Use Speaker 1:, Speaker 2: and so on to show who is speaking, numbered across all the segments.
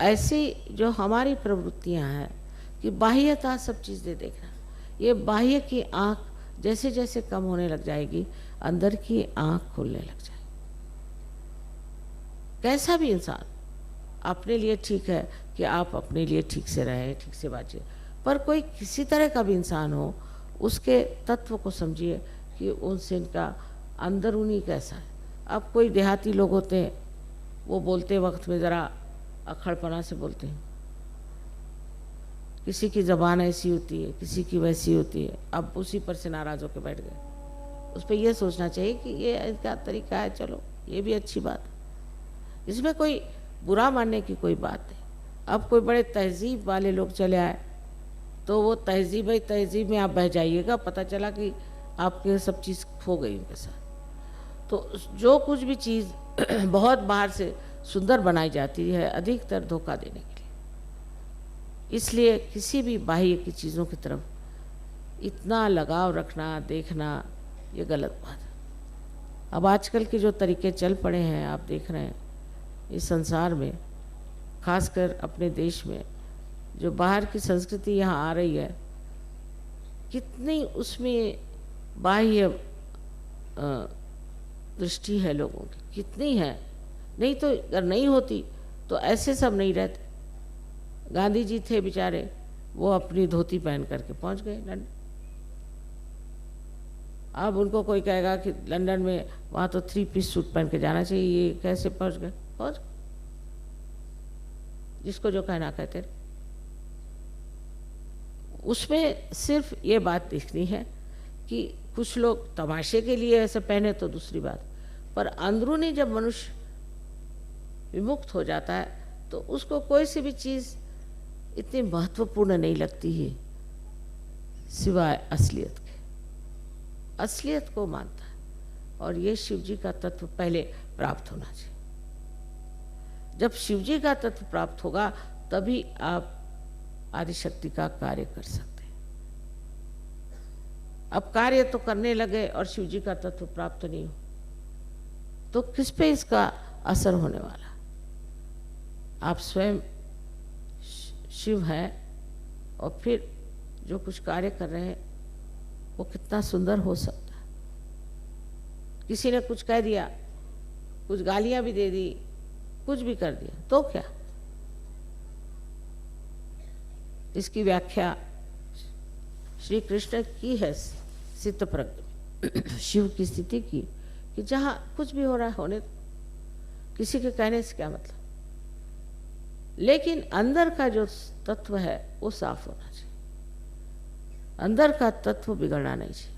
Speaker 1: ऐसी जो हमारी प्रवृत्तियां हैं कि बाह्यता सब चीज़ें देखना, ये बाह्य की आँख जैसे जैसे कम होने लग जाएगी, अंदर की आँख खुलने लग जाएगी। कैसा भी इंसान अपने लिए ठीक है कि आप अपने लिए ठीक से रहें, ठीक से बातचीत, पर कोई किसी तरह का भी इंसान हो, उसके तत्व को समझिए कि उनसे इनका अंदरूनी कैसा है। अब कोई देहाती लोग होते हैं, वो बोलते वक्त में ज़रा अक्खड़पना से बोलते हैं, किसी की ज़बान ऐसी होती है, किसी की वैसी होती है, अब उसी पर से नाराज़ होकर बैठ गए। उस पर यह सोचना चाहिए कि ये इनका तरीका है, चलो ये भी अच्छी बात है, इसमें कोई बुरा मानने की कोई बात नहीं। अब कोई बड़े तहजीब वाले लोग चले आए तो वो तहजीब ही तहजीब में आप बह जाइएगा, पता चला कि आपके सब चीज़ खो गई उनके साथ। तो जो कुछ भी चीज़ बहुत बाहर से सुंदर बनाई जाती है, अधिकतर धोखा देने के लिए। इसलिए किसी भी बाह्य की चीज़ों की तरफ इतना लगाव रखना, देखना, ये गलत बात है। अब आजकल के जो तरीके चल पड़े हैं, आप देख रहे हैं इस संसार में, खासकर अपने देश में, जो बाहर की संस्कृति यहाँ आ रही है, कितनी उसमें बाह्य दृष्टि है लोगों की, कितनी है। नहीं तो अगर नहीं होती तो ऐसे सब नहीं रहते। गांधी जी थे बेचारे, वो अपनी धोती पहन करके पहुंच गए लंदन। अब उनको कोई कहेगा कि लंदन में वहाँ तो 3 पीस सूट पहन के जाना चाहिए, ये कैसे पहुँच गए? पहुँच, जिसको जो कहना कहते रहे। उसमें सिर्फ ये बात देखनी है कि कुछ लोग तमाशे के लिए ऐसे पहने तो दूसरी बात, पर अंदरूनी जब मनुष्य विमुक्त हो जाता है तो उसको कोई सी भी चीज़ इतनी महत्वपूर्ण नहीं लगती है सिवाय असलियत के। असलियत को मानता है, और ये शिव जी का तत्व पहले प्राप्त होना चाहिए। जब शिव जी का तत्व प्राप्त होगा तभी आप आदिशक्ति का कार्य कर सकते हैं। अब कार्य तो करने लगे और शिव जी का तत्व प्राप्त नहीं हो तो किस पे इसका असर होने वाला? आप स्वयं शिव हैं और फिर जो कुछ कार्य कर रहे हैं वो कितना सुंदर हो सकता है। किसी ने कुछ कह दिया, कुछ गालियां भी दे दी, कुछ भी कर दिया तो क्या? इसकी व्याख्या श्री कृष्ण की है सिद्ध प्रज्ञ में शिव की स्थिति की कि जहाँ कुछ भी हो रहा है होने दो, किसी के कहने से क्या मतलब। लेकिन अंदर का जो तत्व है वो साफ होना चाहिए, अंदर का तत्व बिगड़ना नहीं चाहिए।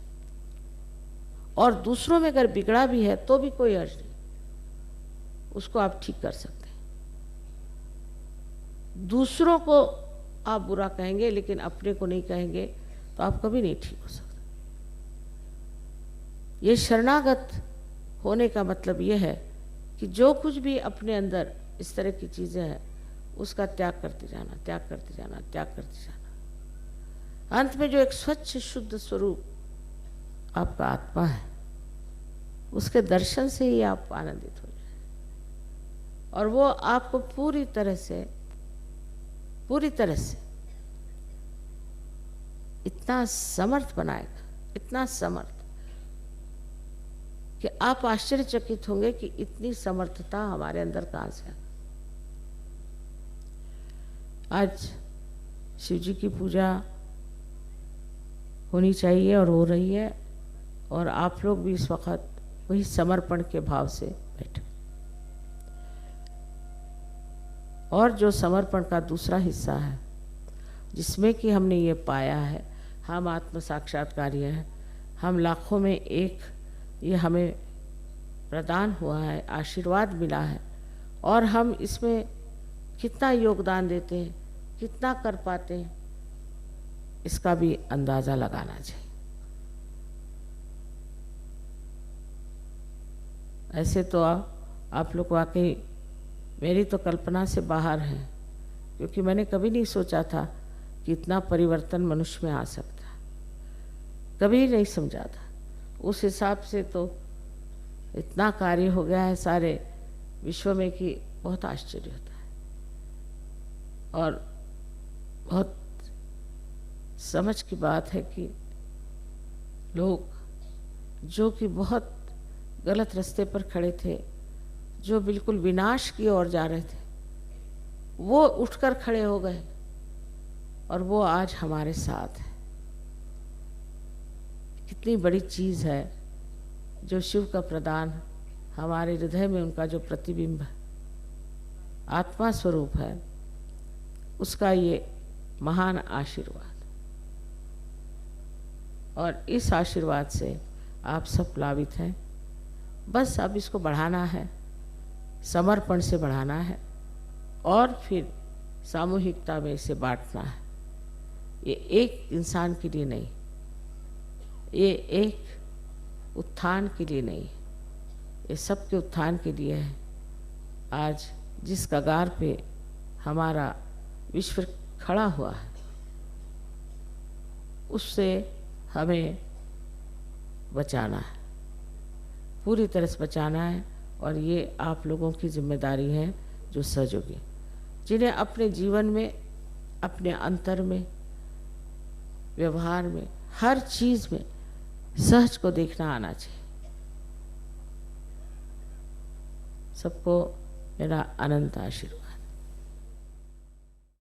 Speaker 1: और दूसरों में अगर बिगड़ा भी है तो भी कोई अर्ज नहीं, उसको आप ठीक कर सकते हैं। दूसरों को आप बुरा कहेंगे लेकिन अपने को नहीं कहेंगे तो आप कभी नहीं ठीक हो सकते। ये शरणागत होने का मतलब ये है कि जो कुछ भी अपने अंदर इस तरह की चीज़ें हैं उसका त्याग करते जाना, त्याग करते जाना, त्याग करते जाना। अंत में जो एक स्वच्छ शुद्ध स्वरूप आपका आत्मा है, उसके दर्शन से ही आप आनंदित हो जाए और वो आपको पूरी तरह से इतना समर्थ बनाएगा, इतना समर्थ कि आप आश्चर्यचकित होंगे कि इतनी समर्थता हमारे अंदर कहाँ से है। आज शिव जी की पूजा होनी चाहिए और हो रही है, और आप लोग भी इस वक्त वही समर्पण के भाव से बैठे। और जो समर्पण का दूसरा हिस्सा है जिसमें कि हमने ये पाया है, हम आत्म साक्षात्कारी हैं, हम लाखों में एक, ये हमें प्रदान हुआ है, आशीर्वाद मिला है, और हम इसमें कितना योगदान देते हैं, कितना कर पाते हैं, इसका भी अंदाज़ा लगाना चाहिए। ऐसे तो आप लोग वाकई मेरी तो कल्पना से बाहर हैं, क्योंकि मैंने कभी नहीं सोचा था कि इतना परिवर्तन मनुष्य में आ सकता है, कभी नहीं समझा था। उस हिसाब से तो इतना कार्य हो गया है सारे विश्व में कि बहुत आश्चर्य होता है। और बहुत समझ की बात है कि लोग जो कि बहुत गलत रास्ते पर खड़े थे, जो बिल्कुल विनाश की ओर जा रहे थे, वो उठकर खड़े हो गए और वो आज हमारे साथ है। कितनी बड़ी चीज़ है जो शिव का प्रदान, हमारे हृदय में उनका जो प्रतिबिंब है, आत्मा स्वरूप है, उसका ये महान आशीर्वाद। और इस आशीर्वाद से आप सब लाभित हैं। बस अब इसको बढ़ाना है, समर्पण से बढ़ाना है और फिर सामूहिकता में इसे बांटना है। ये एक इंसान के लिए नहीं, ये एक उत्थान के लिए नहीं, ये सबके उत्थान के लिए है। आज जिस कगार पे हमारा विश्व खड़ा हुआ है, उससे हमें बचाना है, पूरी तरह से बचाना है। और ये आप लोगों की जिम्मेदारी है जो सहयोगी, जिन्हें अपने जीवन में, अपने अंतर में, व्यवहार में, हर चीज़ में सहज को देखना आना चाहिए। सबको मेरा अनंत आशीर्वाद।